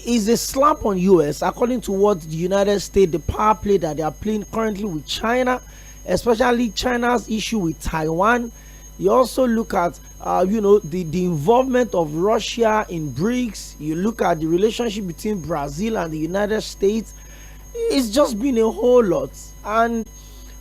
Is a slap on US, according to what the United States, the power play that they are playing currently with China, especially China's issue with Taiwan. You also look at the involvement of Russia in BRICS. You look at the relationship between Brazil and the United States. It's just been a whole lot. And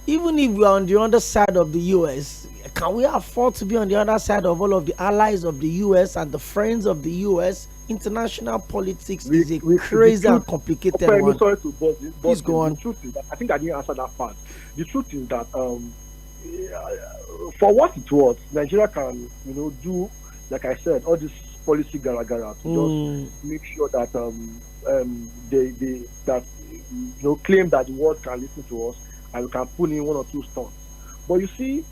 even if we are on the other side of the US, can we afford to be on the other side of all of the allies of the US and the friends of the US? International politics is a crazy and complicated one. Sorry to buzz this, please go on. The truth is that, I think I didn't answer that part. The truth is that for what it was, Nigeria can do, like I said, all this policy gara to just make sure that they claim that the world can listen to us and we can put in one or two stunts. But you see,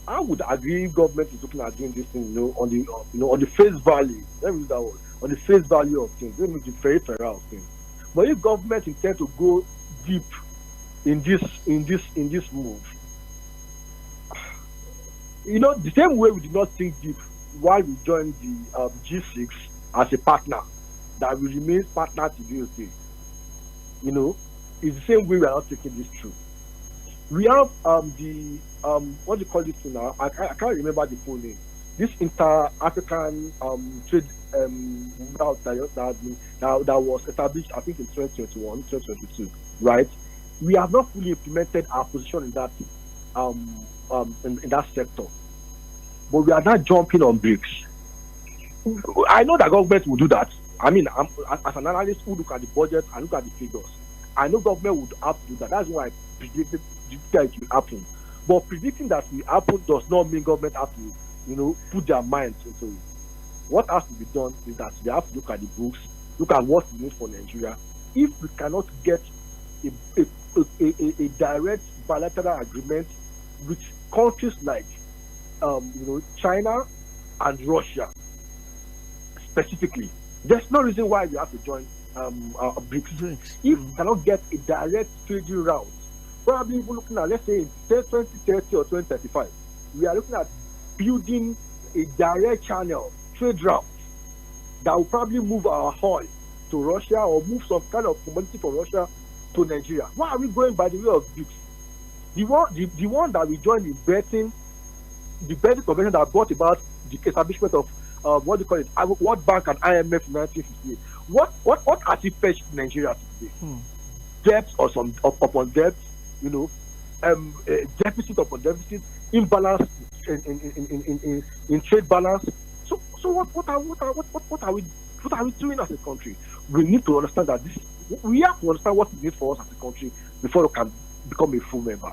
I would agree government is looking at doing this thing, on the face value. Let me use that word. On the face value of things, let me be very fair of things. But if government intend to go deep in this move, the same way we did not think deep while we joined the G6 as a partner, that we remain partner to the UK. It's the same way we are not taking this through. We have what do you call this now? I can't remember the full name. This inter-African trade route that was established, I think, in 2021, 2022, right? We have not fully implemented our position in that in that sector, but we are not jumping on BRICS. I know that government will do that. I mean, as an analyst who look at the budget and look at the figures, I know government would have to do that. That's why I predicted that it will happen. But predicting that will happen does not mean government have to, put their minds into it. What has to be done is that they have to look at the books, look at what we need for Nigeria. If we cannot get a direct bilateral agreement with countries like, China and Russia, specifically, there's no reason why we have to join BRICS. If we cannot get a direct trading route, probably even looking at, let's say, in 2030 or 2035, we are looking at building a direct channel, trade route, that will probably move our oil to Russia or move some kind of commodity from Russia to Nigeria. Why are we going by the way of BRICS? The one that we joined in Britain, the Britain Convention that brought about the establishment of World Bank and IMF in 1958. What has it fetched Nigeria today? Debt or some upon debt, deficit upon deficit, imbalance in trade balance. So what are we doing as a country? We need to understand that we have to understand what is needed for us as a country before we can become a full member.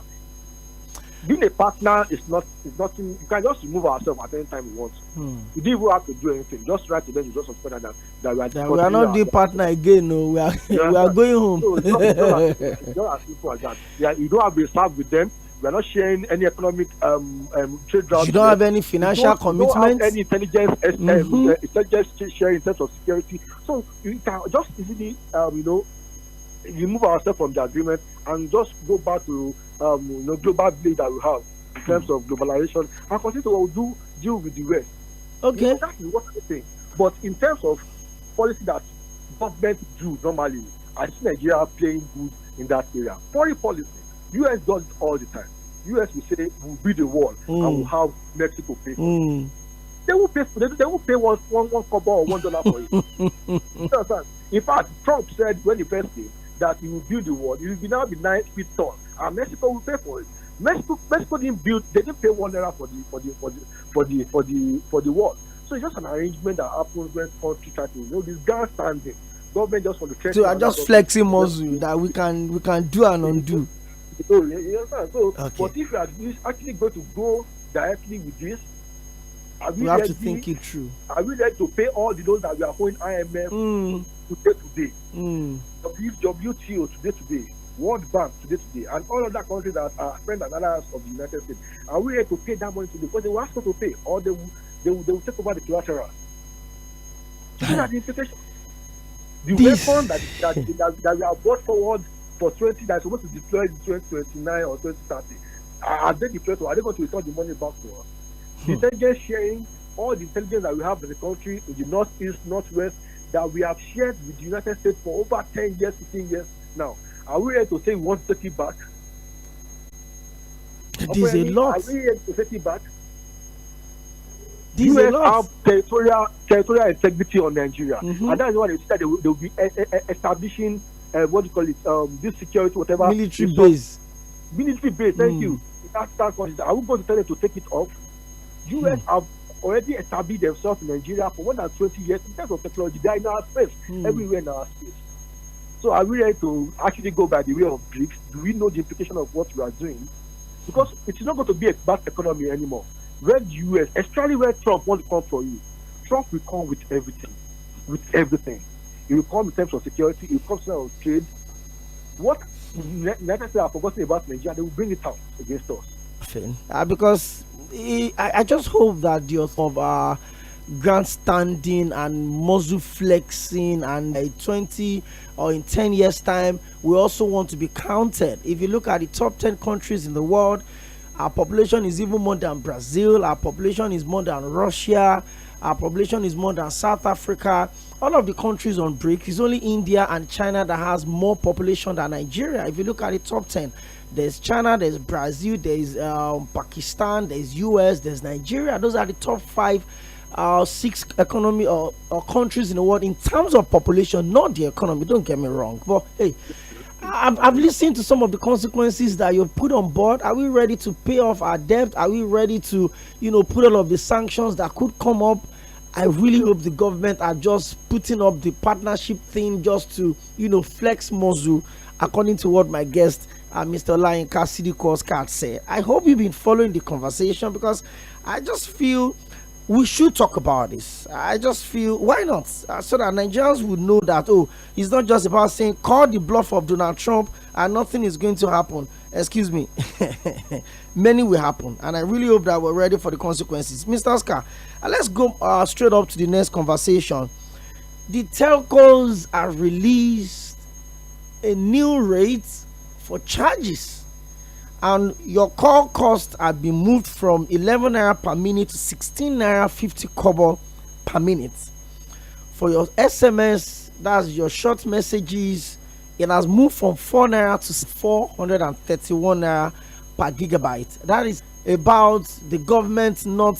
Being a partner is nothing. You can just remove ourselves at any time we want. You don't even have to do anything. Just write to them. You just suspend that we are not the partner again. No, we are going home. So it's not as simple as that. Yeah, you don't have to serve with them. We are not sharing any economic trade routes. You don't have any financial commitments. You don't have any intelligence sharing in terms of security. So you can just easily, remove ourselves from the agreement and just go back to global village that we have in terms of globalization and continue to deal with the rest. Okay. That is what I think. But in terms of policy that government do normally, I see Nigeria playing good in that area. Foreign policy, US does it all the time. US will say we'll build a wall and we'll have Mexico pay for it. They will pay one kobo or $1 for it. You understand? In fact, Trump said when he first came that he will build the wall. It will now be 9 feet tall, and Mexico will pay for it. Mexico didn't build. They didn't pay $1 for the wall. So it's just an arrangement that happens when countries try to, this grandstanding. Government just want to check. So I'm just flexing muscle that we can do and undo. So you understand? So, okay. But if you are actually going to go directly with this, we have to think it through. Are we ready to pay all the loans that we are owing IMF today? WTO today, World Bank today, and all other countries that are friends and allies of the United States? Are we ready to pay that money today? Because they will ask us to pay, or they will take over the collateral. These are the implications. The weapon that we have brought forward for 20 that is supposed to deploy in 2029 or 2030, are they deployed, or are they going to return the money back to us? The intelligence sharing, all the intelligence that we have in the country, in the northeast, northwest, that we have shared with the United States for over 10 years, 15 years now. Are we ready to say we want to take it back? It is a lot. Are we ready to take it back? This is a lot. Have territorial integrity on Nigeria, and that is why they said they will be establishing this security, whatever military base. Military base. Thank you. Are we going to tell them to take it off? US have already established themselves in Nigeria for more than 20 years in terms of technology. They are in our space, everywhere in our space. So are we ready to actually go by the way of BRICS? Do we know the implication of what we are doing? Because it is not going to be a bad economy anymore. When the US, especially when Trump wants to come for you, Trump will come with everything. With everything. He will come in terms of security, he will come in terms of trade. What United States are forgotten about Nigeria, they will bring it out against us. Because I just hope that the of our grandstanding and muzzle flexing and 20 or in 10 years time, we also want to be counted. If you look at the top 10 countries in the world, our population is even more than Brazil, our population is more than Russia, our population is more than South Africa. All of the countries on BRICS, it's only India and China that has more population than Nigeria. If you look at the top 10, there's China, there's Brazil, there's Pakistan, there's US, there's Nigeria. Those are the top 6 economy or countries in the world in terms of population, not the economy. Don't get me wrong. But hey, I've listened to some of the consequences that you've put on board. Are we ready to pay off our debt? Are we ready to, put all of the sanctions that could come up? I really hope the government are just putting up the partnership thing just to, flex muscle, according to what my guest, Mr. Olayinka Sidikou said. I hope you've been following the conversation, because I just feel we should talk about this. I just feel, why not? So that Nigerians would know that, it's not just about saying, call the bluff of Donald Trump and nothing is going to happen. Excuse me. Many will happen. And I really hope that we're ready for the consequences. Mr. Oscar, let's go straight up to the next conversation. The telcos have released a new rate for charges. And your call cost have been moved from 11 naira per minute to 16 naira 50 kobo per minute. For your SMS, that's your short messages, it has moved from 4 naira to 431 naira per gigabyte. That is about the government not,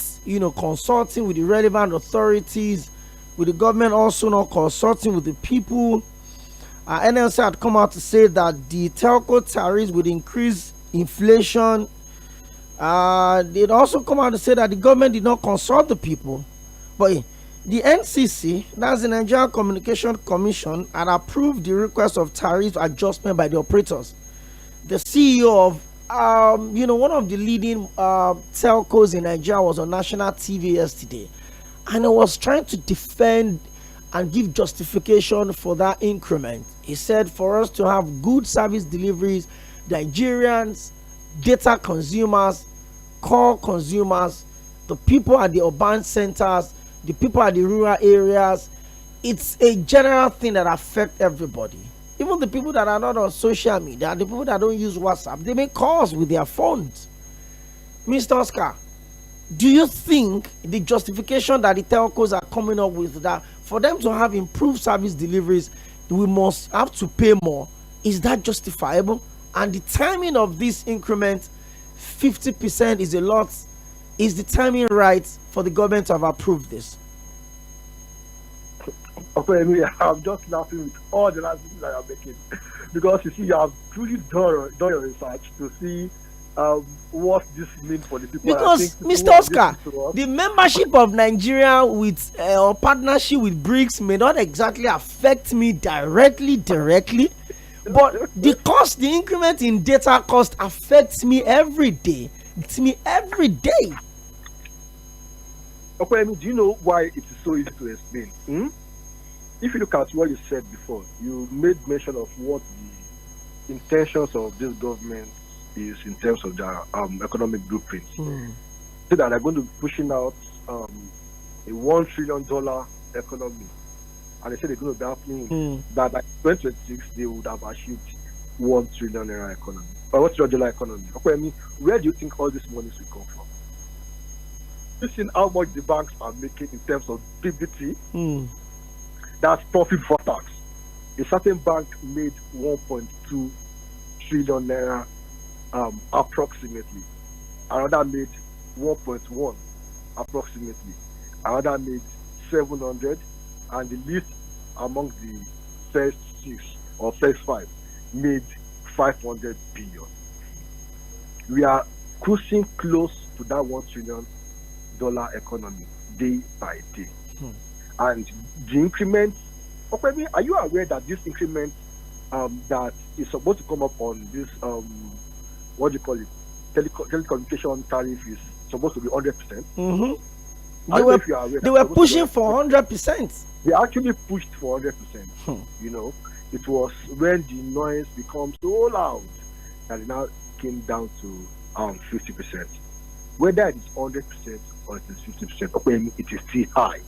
consulting with the relevant authorities, with the government also not consulting with the people. NLC had come out to say that the telco tariffs would increase inflation. They'd also come out to say that the government did not consult the people. But the NCC, that's the Nigerian Communication Commission, had approved the request of tariff adjustment by the operators. The CEO of one of the leading telcos in Nigeria was on national TV yesterday, and he was trying to defend and give justification for that increment. He said, for us to have good service deliveries, Nigerians, data consumers, call consumers, the people at the urban centers, the people at the rural areas, it's a general thing that affects everybody. Even the people that are not on social media, the people that don't use WhatsApp, they make calls with their phones. Mr. Oscar, do you think the justification that the telcos are coming up with, that for them to have improved service deliveries, we must have to pay more, is that justifiable? And the timing of this increment, 50% is a lot. Is the timing right for the government to have approved this? Okay, I'm just laughing with all the analysis that you're making, because you see, you have truly done your research to see what this means for the people. Because, Mr. Oscar, the membership of Nigeria with or partnership with BRICS may not exactly affect me directly, but the increment in data cost affects me every day. It's me every day. Okay, do you know why it is so easy to explain? If you look at what you said before, you made mention of what the intentions of this government is in terms of their economic blueprint. So that they're going to be pushing out a $1 trillion economy. And they said they're going to be happening that by 2026 they would have achieved $1 trillion economy. Or $1 trillion economy. Okay, where do you think all this money will come from? You've seen how much the banks are making in terms of PBT. That's profit before tax. A certain bank made 1.2 trillion naira approximately. Another made 1.1 approximately. Another made 700, and the least among the first 6 or first 5 made 500 billion. We are cruising close to that $1 trillion economy day by day. And the increment, okay, are you aware that this increment that is supposed to come up on this what do you call it, telecommunication tariff is supposed to be 100%? They were pushing for 100%. They actually pushed for 100%. It was when the noise becomes so loud that it now came down to 50%. Whether it is 100% or it is 50%, okay, it is still high.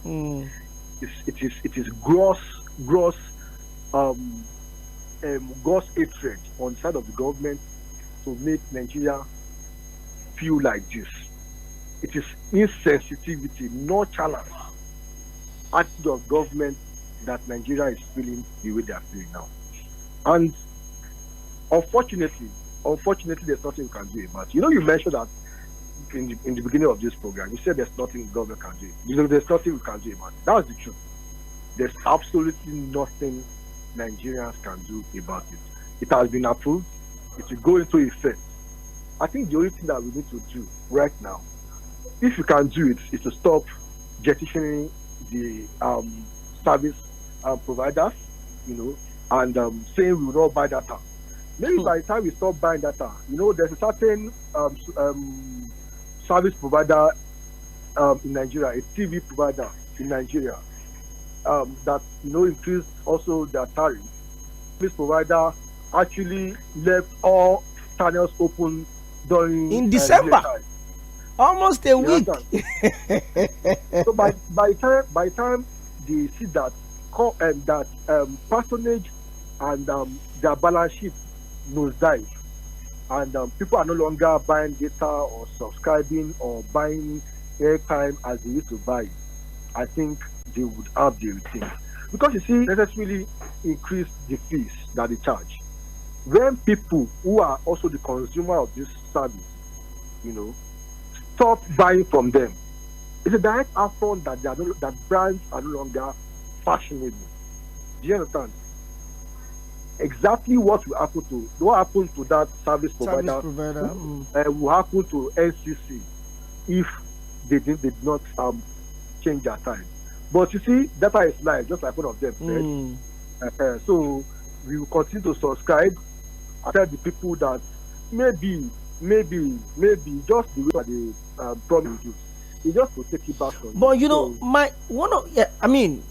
It is gross hatred on the side of the government to make Nigeria feel like this. It is insensitivity, nonchalance, attitude of government that Nigeria is feeling the way they are feeling now. And unfortunately, there's nothing you can do about it. You mentioned that in the beginning of this program, you said there's nothing the government can do. There's nothing we can do about it. That's the truth. There's absolutely nothing Nigerians can do about it. It has been approved. It will go into effect. I think the only thing that we need to do right now, if you can do it, is to stop jettisoning the service providers, and saying we will not buy data. Maybe by the time we stop buying data, there's a certain service provider in Nigeria, a TV provider in Nigeria, that increased also their tariff. This provider actually left all channels open during December, almost a week. So by the time they see that patronage and their balance sheet nosedive, and people are no longer buying data or subscribing or buying airtime as they used to buy, I think they would have the rethink. Because you see, necessarily increase the fees that they charge. When people who are also the consumer of this service, stop buying from them, it's a direct affront that that brands are no longer fashionable. Do you understand? Exactly what happened to that service provider will happen to NCC if they did not change their time. But you see, data is life, just like one of them said. So we will continue to subscribe. I tell the people that maybe just the way they promise you, it's just to take it back from you. But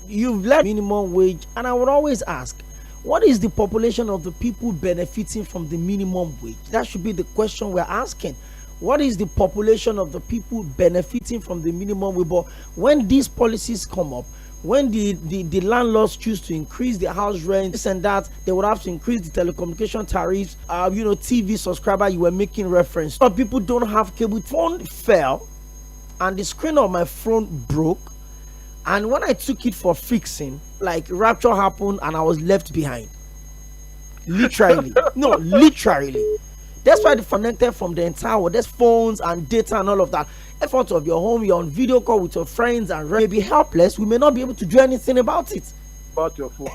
you've left minimum wage, and I would always ask, what is the population of the people benefiting from the minimum wage? That should be the question we're asking. What is the population of the people benefiting from the minimum wage? But when these policies come up, when the landlords choose to increase the house rent, this and that, they would have to increase the telecommunication tariffs. TV subscriber you were making reference. Some people don't have cable. Phone fell, and the screen of my phone broke. And when I took it for fixing, like rapture happened, and I was left behind. Literally, no, literally. That's why they connected from the entire world. There's phones and data and all of that. Effort of your home, you're on video call with your friends, and may be helpless. We may not be able to do anything about it. About your phone.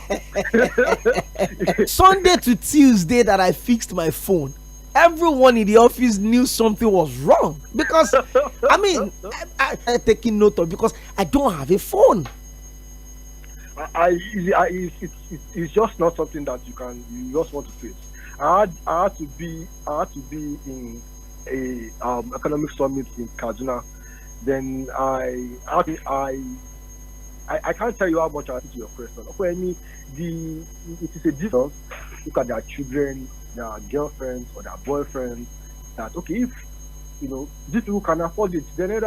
Sunday to Tuesday that I fixed my phone, everyone in the office knew something was wrong, because I taking note of, because I don't have a phone. It's just not something that you just want to face. I had to be in a economic summit in Kaduna. Then I can't tell you how much I answer to your question. It is a difference. Look at their children, their girlfriends or their boyfriends. That if these people can afford it, then every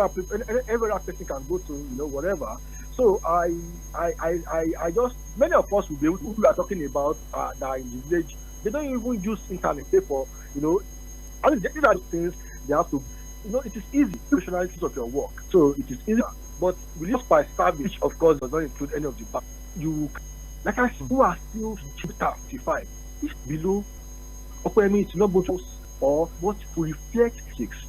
other person can go to whatever. So I just, many of us will be able to, who are talking about that are in the village. They don't even use internet. Therefore, these are the things they have to. It is easy. Professionalities of your work, so it is easy. But released by service, which of course does not include any of the back. You, like I said, who are still 35, if below, it's not both or what to reflect 6.